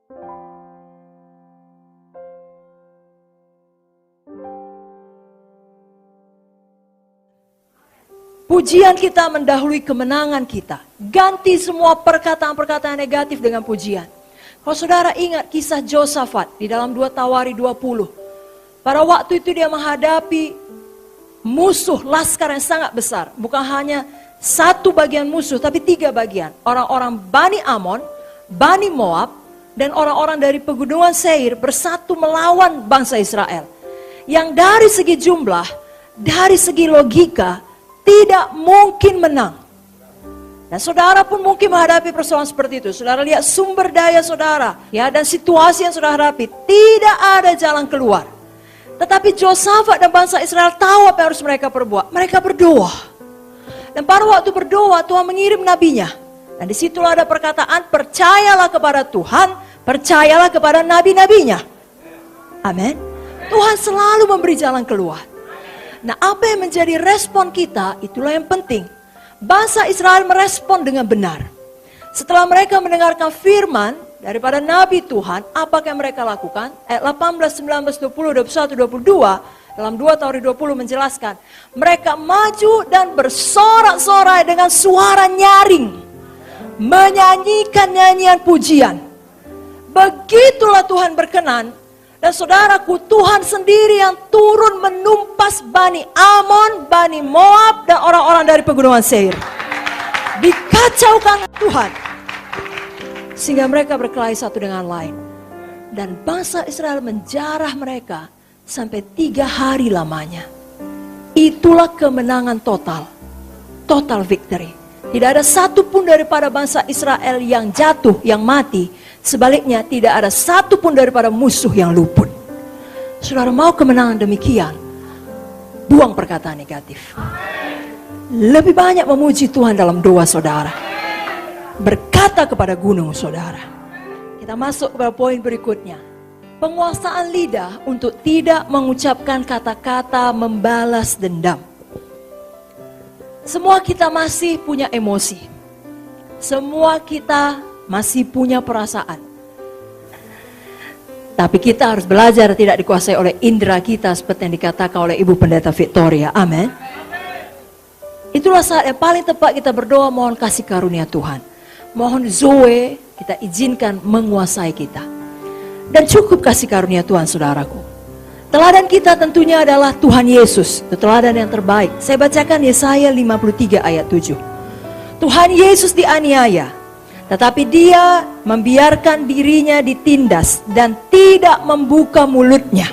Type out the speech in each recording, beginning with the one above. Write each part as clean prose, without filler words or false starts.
Pujian kita mendahului kemenangan kita. Ganti semua perkataan-perkataan negatif dengan pujian. Kalau saudara ingat kisah Josafat di dalam 2 Tawari 20. Pada waktu itu dia menghadapi musuh laskar yang sangat besar. Bukan hanya satu bagian musuh, tapi 3 bagian. Orang-orang Bani Amon, Bani Moab, dan orang-orang dari pegunungan Seir bersatu melawan bangsa Israel. Yang dari segi jumlah, dari segi logika, tidak mungkin menang. Dan saudara pun mungkin menghadapi persoalan seperti itu. Saudara lihat sumber daya saudara, ya, dan situasi yang saudara hadapi, tidak ada jalan keluar. Tetapi Josafat dan bangsa Israel tahu apa yang harus mereka perbuat. Mereka berdoa. Dan pada waktu berdoa, Tuhan mengirim nabinya. Dan disitulah ada perkataan, percayalah kepada Tuhan, percayalah kepada nabi-nabinya. Amin. Tuhan selalu memberi jalan keluar. Nah, apa yang menjadi respon kita, itulah yang penting. Bangsa Israel merespon dengan benar. Setelah mereka mendengarkan firman daripada Nabi Tuhan, apa yang mereka lakukan? Ayat 18, 19, 20, 21, 22, dalam 2 Tawari 20 menjelaskan. Mereka maju dan bersorak-sorai dengan suara nyaring. Menyanyikan nyanyian pujian. Begitulah Tuhan berkenan. Dan saudaraku, Tuhan sendiri yang turun menumpas Bani Amon, Bani Moab, dan orang-orang dari pegunungan Seir. Dikacaukan Tuhan. Sehingga mereka berkelahi satu dengan lain. Dan bangsa Israel menjarah mereka sampai 3 hari lamanya. Itulah kemenangan total. Total victory. Tidak ada satu pun daripada bangsa Israel yang jatuh, yang mati. Sebaliknya tidak ada satu pun daripada musuh yang luput. Saudara mau kemenangan demikian, buang perkataan negatif. Lebih banyak memuji Tuhan dalam doa saudara. Berkata kepada gunung saudara. Kita masuk kepada poin berikutnya. Penguasaan lidah untuk tidak mengucapkan kata-kata membalas dendam. Semua kita masih punya emosi. Semua kita masih punya perasaan. Tapi kita harus belajar tidak dikuasai oleh indera kita seperti yang dikatakan oleh Ibu Pendeta Victoria. Amin. Itulah saat yang paling tepat kita berdoa mohon kasih karunia Tuhan. Mohon Zoe kita izinkan menguasai kita. Dan cukup kasih karunia Tuhan saudaraku. Teladan kita tentunya adalah Tuhan Yesus. Itu teladan yang terbaik. Saya bacakan Yesaya 53 ayat 7. Tuhan Yesus dianiaya. Tetapi dia membiarkan dirinya ditindas dan tidak membuka mulutnya.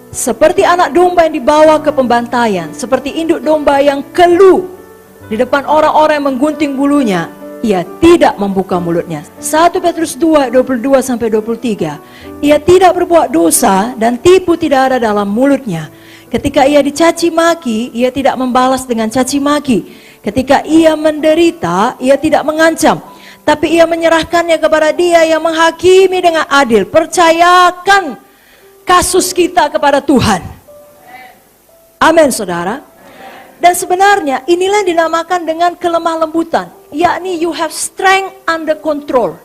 Seperti anak domba yang dibawa ke pembantaian, seperti induk domba yang keluh di depan orang-orang yang menggunting bulunya, ia tidak membuka mulutnya. 1 Petrus 2, 22-23. Ia tidak berbuat dosa dan tipu tidak ada dalam mulutnya. Ketika ia dicaci maki, ia tidak membalas dengan caci maki. Ketika ia menderita, ia tidak mengancam, tapi ia menyerahkannya kepada Dia yang menghakimi dengan adil. Percayakan kasus kita kepada Tuhan. Amin, saudara. Dan sebenarnya inilah yang dinamakan dengan kelemah lembutan, yakni you have strength under control.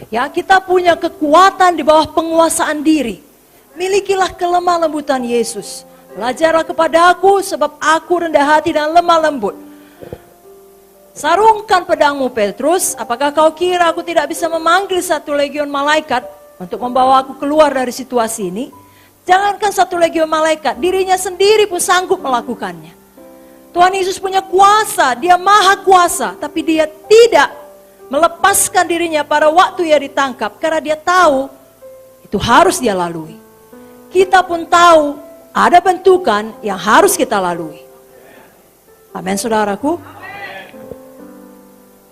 Ya, kita punya kekuatan di bawah penguasaan diri. Milikilah kelemah lembutan Yesus. Belajarlah kepada aku sebab aku rendah hati dan lemah lembut. Sarungkan pedangmu Petrus, apakah kau kira aku tidak bisa memanggil 1 legion malaikat untuk membawa aku keluar dari situasi ini? Jangankan 1 legion malaikat, dirinya sendiri pun sanggup melakukannya. Tuhan Yesus punya kuasa, Dia maha kuasa, tapi Dia tidak melepaskan dirinya pada waktu Ia ditangkap, karena Dia tahu itu harus Dia lalui. Kita pun tahu ada bentukan yang harus kita lalui. Amin, saudaraku.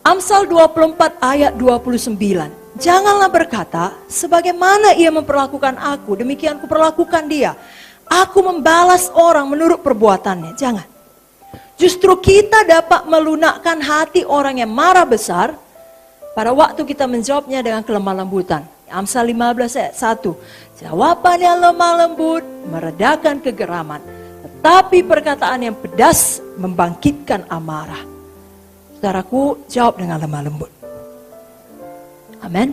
Amsal 24 ayat 29. Janganlah berkata, sebagaimana ia memperlakukan aku, demikian kuperlakukan dia. Aku membalas orang menurut perbuatannya. Jangan. Justru kita dapat melunakkan hati orang yang marah besar pada waktu kita menjawabnya dengan kelemah lembutan. Amsal 15 ayat 1. Jawaban yang lemah lembut meredakan kegeraman, tetapi perkataan yang pedas membangkitkan amarah. Saudaraku, jawab dengan lemah lembut. Amin.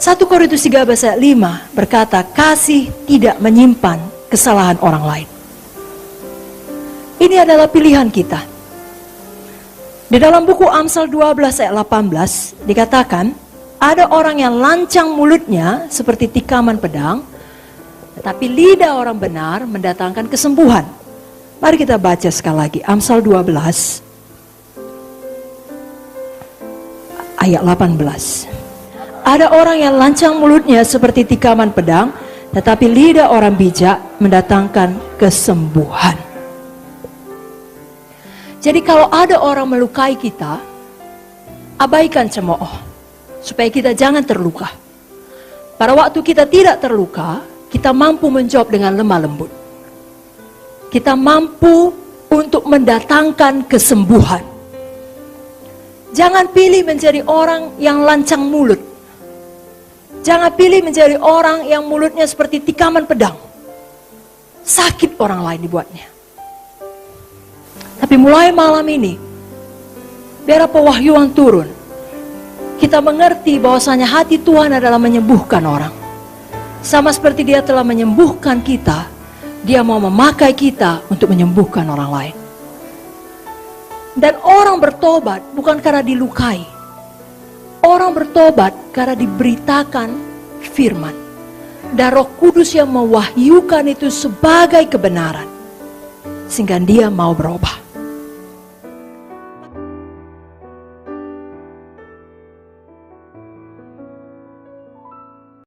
1 Korintus 13 ayat 5 berkata, kasih tidak menyimpan kesalahan orang lain. Ini adalah pilihan kita. Di dalam buku Amsal 12 ayat 18 dikatakan, ada orang yang lancang mulutnya seperti tikaman pedang, tetapi lidah orang benar mendatangkan kesembuhan. Mari kita baca sekali lagi, Amsal 12 ayat 18. Ada orang yang lancang mulutnya seperti tikaman pedang, tetapi lidah orang bijak mendatangkan kesembuhan. Jadi kalau ada orang melukai kita, abaikan cemooh, supaya kita jangan terluka. Pada waktu kita tidak terluka, kita mampu menjawab dengan lemah lembut. Kita mampu untuk mendatangkan kesembuhan. Jangan pilih menjadi orang yang lancang mulut. Jangan pilih menjadi orang yang mulutnya seperti tikaman pedang. Sakit orang lain dibuatnya. Tapi mulai malam ini, biar pewahyuan turun. Kita mengerti bahwasanya hati Tuhan adalah menyembuhkan orang. Sama seperti Dia telah menyembuhkan kita, Dia mau memakai kita untuk menyembuhkan orang lain. Dan orang bertobat bukan karena dilukai. Orang bertobat karena diberitakan firman. Dan Roh Kudus yang mewahyukan itu sebagai kebenaran. Sehingga dia mau berubah.